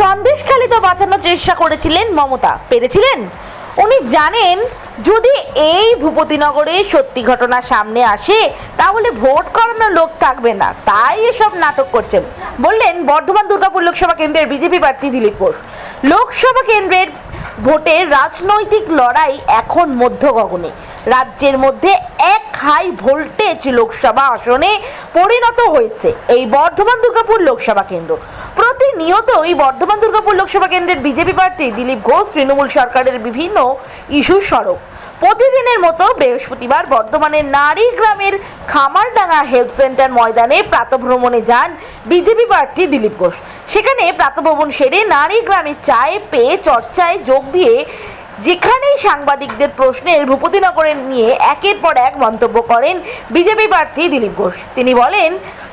সন্দেশখালিতে বাঁচানোর চেষ্টা করেছিলেন মমতা, পেরেছিলেন? উনি জানেন যদি এই ভূপতিনগরে সত্যি ঘটনা সামনে আসে তাহলে ভোট করানোর লোক থাকবে না, তাই এসব নাটক করছেন বললেন বর্ধমান দুর্গাপুর লোকসভা কেন্দ্রের বিজেপি প্রার্থী দিলীপ ঘোষ। লোকসভা কেন্দ্রের ভোটের রাজনৈতিক লড়াই এখন মধ্য গগনে। রাজ্যের মধ্যে এক হাই ভোল্টেজ লোকসভা আসনে পরিণত হয়েছে এই বর্ধমান দুর্গাপুর লোকসভা কেন্দ্র। প্রতিনিয়তই বর্ধমান দুর্গাপুর লোকসভা কেন্দ্রের বিজেপি প্রার্থী দিলীপ ঘোষ তৃণমূল সরকারের বিভিন্ন ইস্যু সরব। প্রতিদিনের মতো বৃহস্পতিবার বর্ধমানের নারীগ্রামের খামারডাঙ্গা হেলথ সেন্টার ময়দানে প্রাতঃভ্রমণে যান বিজেপি প্রার্থী দিলীপ ঘোষ। সেখানে প্রাতঃভ্রমণ সেরে নারীগ্রামে চায় পেয়ে চর্চায় যোগ দিয়ে যেখানেই সাংবাদিকদের প্রশ্নের ভূপতিনগরের নিয়ে একের পর এক মন্তব্য করেন বিজেপি প্রার্থী দিলীপ ঘোষ। তিনি বলেন,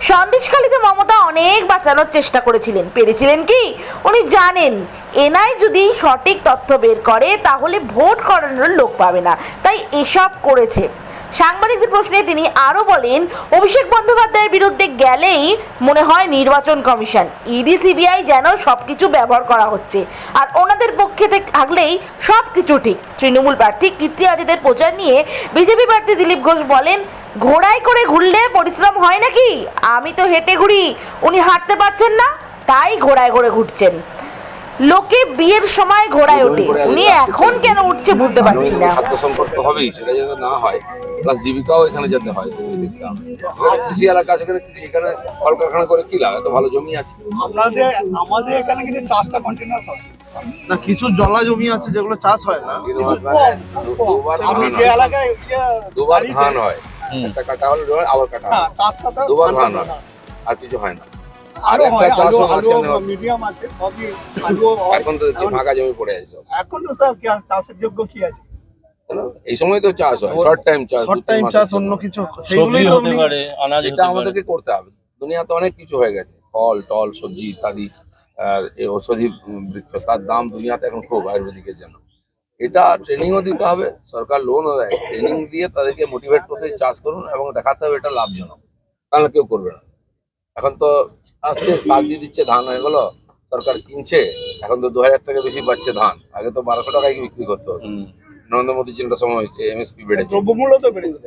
সন্দেশখালিতে মমতা অনেক বাঁচানোর চেষ্টা করেছিলেন, পেরেছিলেন কি? উনি জানেন এনআই যদি সঠিক তথ্য বের করে তাহলে ভোট করানোর লোক পাবে না, তাই এসব করেছে। সাংবাদিকদের প্রশ্নে তিনি আরও বলেন, অভিষেক বন্দ্যোপাধ্যায়ের বিরুদ্ধে গেলেই মনে হয় নির্বাচন কমিশন, ইডি সিবিআই যেন সব কিছু ব্যবহার করা হচ্ছে, আর ওনাদের পক্ষে থাকলেই সব কিছু ঠিক। তৃণমূল প্রার্থী কীর্তি আজাদের প্রচার নিয়ে বিজেপি প্রার্থী দিলীপ ঘোষ বলেন, ঘোড়ায় করে ঘুরলে পরিশ্রম হয় নাকি? আমি তো হেঁটে ঘুরি, উনি হাঁটতে পারছেন না তাই ঘোড়ায় করে ঘুরছেন। লোকে বিয়ের সময় ঘোড়ায় ওঠে, উনি এখন কেন উঠছে বুঝতে পারছি না। খাদ্য সংকট তো হবেই, সেটা যাতে না হয়, প্লাস জীবিকাও এখানে যেতে হয়। কৃষি এলাকা আছে, এখানে কলকারখানা করে কি লাভ? এত ভালো জমি আছে আমাদের এখানে, কিন্তু চাষটা কন্টিনিউয়াস হয় না। কিছু জলা জমি আছে যেগুলো চাষ হয় না। দুবার ধান হয়, একটা কাটা হলো আবার কাটা হয়, দুবার ধান হয়, আর কিছু হয় না। আর একটা চাষ মিডিয়াম আছে সবই। এখন তো দেখছি ফাঁকা জমি পড়ে আছে। এখন তো স্যার চাষের যোগ্য কি আছে? এই সময় তো চাষ হয়, শর্ট টাইম চাষ, শর্ট টাইম চাষ, অন্য কিছু সেগুলোই তো হতে পারে, আনাজ সেটা আমাদেরকে করতে হবে। দুনিয়াতে অনেক কিছু হয়ে গেছে, ফল টল সবজি ইত্যাদি, আর এই ঔষধি বৃক্ষ, তার দাম দুনিয়াতে এখন খুব আয়ুর্বেদিকের জন্য। এটা ট্রেনিংও দিতে হবে, সরকার লোনও দেয়, ট্রেনিং দিয়ে তাদেরকে মোটিভেট করতে চাষ করুন এবং দেখাতে হবে এটা লাভজনক, তাহলে কেউ করবে না। এখন তো আসছে, সার দিয়ে দিচ্ছে, ধান হয়ে গেলো, সরকার কিনছে, এখন তো 2000 টাকা বেশি পাচ্ছে ধান, আগে তো 1200 টাকায় বিক্রি করতে হতো। নরেন্দ্র মোদীর জন্য সময় হয়েছে, এমএসপি বেড়েছে, দ্রব্যমূল্য তো বেড়েছে,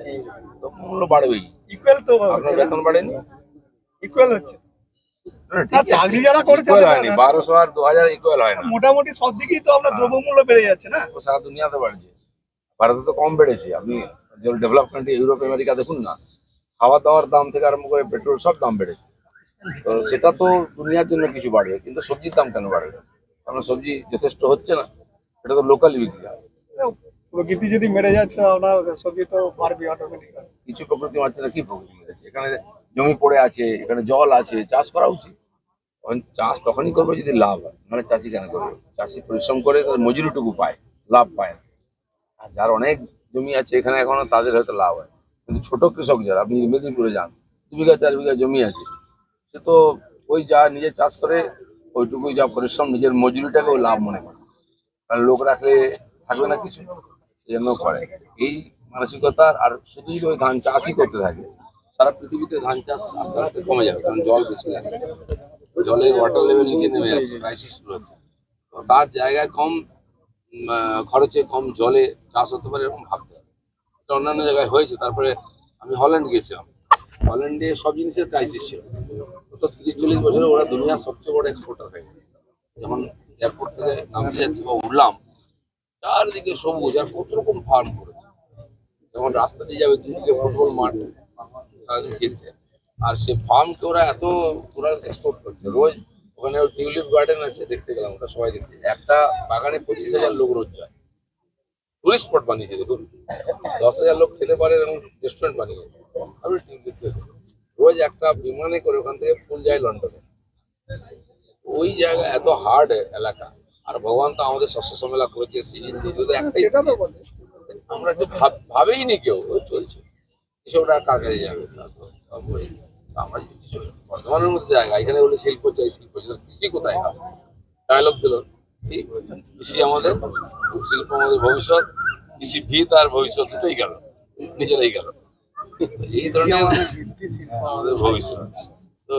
দ্রব্যমূল্য বাড়বেই। ইকুয়াল তো আপনার বেতন বাড়েনি, ইকুয়াল হচ্ছে। চাকরি যারা করেছে 1200 আর 2000 ইকুয়াল হয় না। মোটামুটি সব দিকেই তো আমরা দ্রব্যমূল্য বেড়ে যাচ্ছে না, সারা দুনিয়াতে বাড়ছে, ভারতে তো কম বেড়েছে। আপনি যে ডেভেলপ কান্ট্রি ইউরোপ আমেরিকা দেখুন না, খাওয়া দাওয়ার দাম থেকে আরম্ভ করে পেট্রোল সব দাম বেড়েছে। তো সেটা তো দুনিয়ার জন্য কিছু বাড়বে, কিন্তু সবজির দাম কেন বাড়বে? কারণ সবজি যথেষ্ট হচ্ছে না, এটা তো লোকালি বিক্রি হয়। প্রকৃতি যদি মেরে যাচ্ছে আপনার সবজি তো পারবে অটোমেটিক। কিছু প্রকৃতি মারছে না, কি প্রকৃতি মেরেছে? এখানে জমি পড়ে আছে, এখানে জল আছে, চাষ করা উচিত। চাষ তখনই করবে যদি লাভ হয়, মানে চাষি কেন করবে? চাষি পরিশ্রম করে তার মজুরিটুকু পায়, লাভ পায় না। আর যার অনেক জমি আছে এখানে এখনো, তাদের হয়তো লাভ হয়, কিন্তু ছোট কৃষক যারা, আপনি মেদিনীপুরে যান, 2 বিঘা 4 বিঘা জমি আছে, সে তো ওই যা নিজে চাষ করে ওইটুকুই যা পরিশ্রম, নিজের মজুরিটাকে ওই লাভ মনে করে, কারণ লোক রাখলে থাকবে না কিছু, সেই জন্য করে এই মানসিকতার। আর শুধু যদি ওই ধান চাষই করতে থাকে, সারা পৃথিবীতে ধান চাষ আস্তে আস্তে কমে যাবে, কারণ জল বেশি লাগে, জলের ওয়াটার লেভেল নিচে নেমে যাচ্ছে, ক্রাইসিস শুরু হচ্ছে। তো তার জায়গায় কম খরচে কম জলে চাষ হতে পারে এরকম ভাবতে হবে। এটা অন্যান্য জায়গায় হয়েছে। তারপরে আমি হল্যান্ড গেছিলাম, হল্যান্ডে সব জিনিসের ক্রাইসিস ছিল, তো 30-40 বছরে ওরা দুনিয়ার সবচেয়ে বড় এক্সপোর্টার হয়ে গেছে। যখন এয়ারপোর্ট থেকে নামতে যাচ্ছি বা উঠলাম, চারদিকে সবুজ, আর কত রকম ফার্ম করেছে। যেমন রাস্তা দিয়ে যাবে, দুদিকে ফুটবল মাঠ, সারাদিন খেলছে, আর সে ফার্মকে ওরা ওরা এক্সপোর্ট করছে। রোজ ওখানে টিউলিপ গার্ডেন আছে, দেখতে গেলাম, ওটা সবাই দেখতে, একটা বাগানে 25,000 লোক রোজ যায়। টুরিস্ট স্পট বানিয়েছে, দেখুন, 10,000 লোক খেতে পারে এবং রেস্টুরেন্ট বানিয়েছে। আমি টিউলিপ রোজ একটা বিমানে করে ওখান থেকে ফুল যায় লন্ডনে। ওই জায়গা এত হার্ড এলাকা, আর ভগবান তো আমাদের শস্য সমেলা করেছে, সিজন দিয়ে একটাই, আমরা একটু ভাবেই নি কেউ, চলছে এসবটা কাজে যাবে। আমরা বর্তমানের মধ্যে জায়গা, এখানে বলে শিল্প চাই, শিল্প চাই, কৃষি কোথায় হবে? ডায়লগ দিল, ঠিক বলছেন, কৃষি আমাদের, শিল্প আমাদের ভবিষ্যৎ, কৃষি ভিত আর ভবিষ্যৎ দুটোই গেল, নিজেরাই গেল। এই ধরনের আমাদের ভবিষ্যৎ তো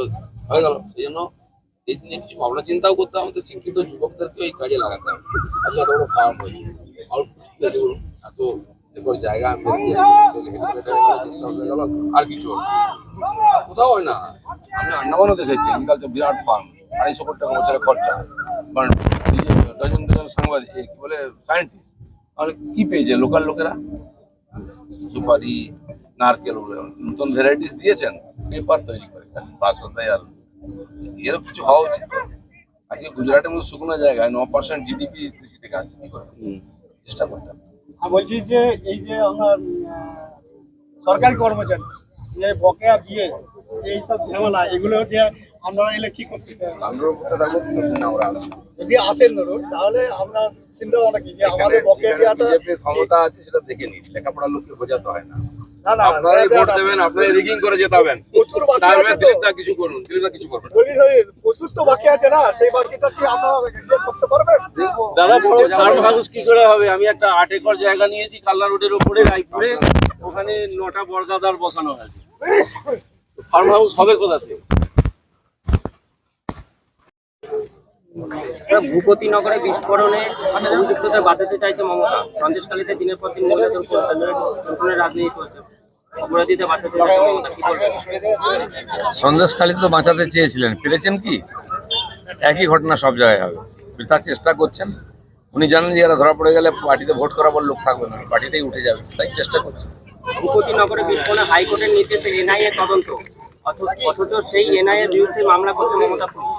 হয়ে গেল। সেই জন্য এই নিয়ে কিছু ভাবনা চিন্তাও করতে হবে, আমাদের শিক্ষিত যুবকদেরকে এই কাজে লাগাতে হবে। আজ এত বড় ফার্ম হয়েছে, এত একর জায়গা আর কিছু হবে। আর কোথাও হয় না। আমি আন্দামানও দেখেছি, এগ্রিকালচার বিরাট ফার্ম, 250 কোটি টাকা বছরে খরচা, কারণ এই যে ডজন ডজন সাংবাদিক কি বলে সায়েন্টিস্ট, তাহলে কি পেয়েছে লোকাল লোকেরা? সুপারি, নারকেল, নতুন ভ্যারাইটিস দিয়েছেন, পেপার তৈরি করে বাসন্তায়। আর এরকম কিছু হওয়া উচিত। আজকে গুজরাটের মতো শুকনো জায়গায় 9% জিডিপি কৃষি থেকে আসছে, কি করে চেষ্টা করতাম। আর বলছি যে এই যে আমার সরকারি কর্মচারী যে বকেয়া বিয়ে এইসব ঝামেলা, এগুলো যে আমরা এলে কি করতে চাই? আমরাও করতে থাকবো, ততদিন আমরা আসবো। যদি আসেন ধরুন, তাহলে আমরা চিন্তা ভাবনা কি যে আমাদের বকেয়া বিয়াটা বিজেপির ক্ষমতা আছে, সেটা দেখে নিন। লেখাপড়ার লোককে বোঝাতে হয় না। না না আপনারাই ভোট দেবেন, আপনারাই রিগিং করে জেতাবেন। প্রচুর বাকি তারপরে আছে তো। দিলীপ দা কিছু করুন, দিলীপ দা কিছু করবেন না। বলি প্রচুর তো বাকি আছে না, সেই বাকিটা কি আমরা ইয়ে করতে পারবেন? দেখবো। দাদা বড় ফার্ম হাউস কি করে হবে? আমি একটা 8 একর জায়গা নিয়েছি কাল্লা রোডের উপরে রায়পুরে, ওখানে 9টা বর্গাদার বসানো হয়েছে। ফার্ম হাউস হবে কোথা থেকে? ভূপতিনগরে বিস্ফোরণে অভিযুক্তদের বাঁচাতে চাইছে মমতা। সন্দেশখালীতে দিনের পর দিন মহিলাদের উপর ধর্ষণের রাজনীতি চলছে, অপরাধীদের বাঁচাতে চাইছে মমতা, কি বলবেন? সন্দেশখালী তো বাঁচাতে চেয়েছিলেন, পেরেছেন কি? একই ঘটনা সব জায়গায় হবে। তার চেষ্টা করছেন। উনি জানেন যে এরা ধরা পড়ে গেলে পার্টিতে ভোট করাবার লোক থাকবে না, পার্টিতেই উঠে যাবে, তাই চেষ্টা করছেন। ভূপতিনগরে বিস্ফোরণে হাইকোর্টের নির্দেশে এনআইএ তদন্ত, অথচ সেই এনআইএর বিরুদ্ধে মামলা করছে মমতা পুলিশ,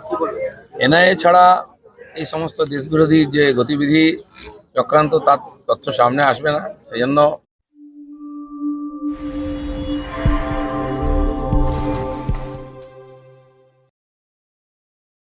কি বলবেন? এনআইএ ছাড়া এই সমস্ত দেশবিরোধী যে গতিবিধি চক্রান্ত, তার তথ্য সামনে আসবে না। সেই জন্য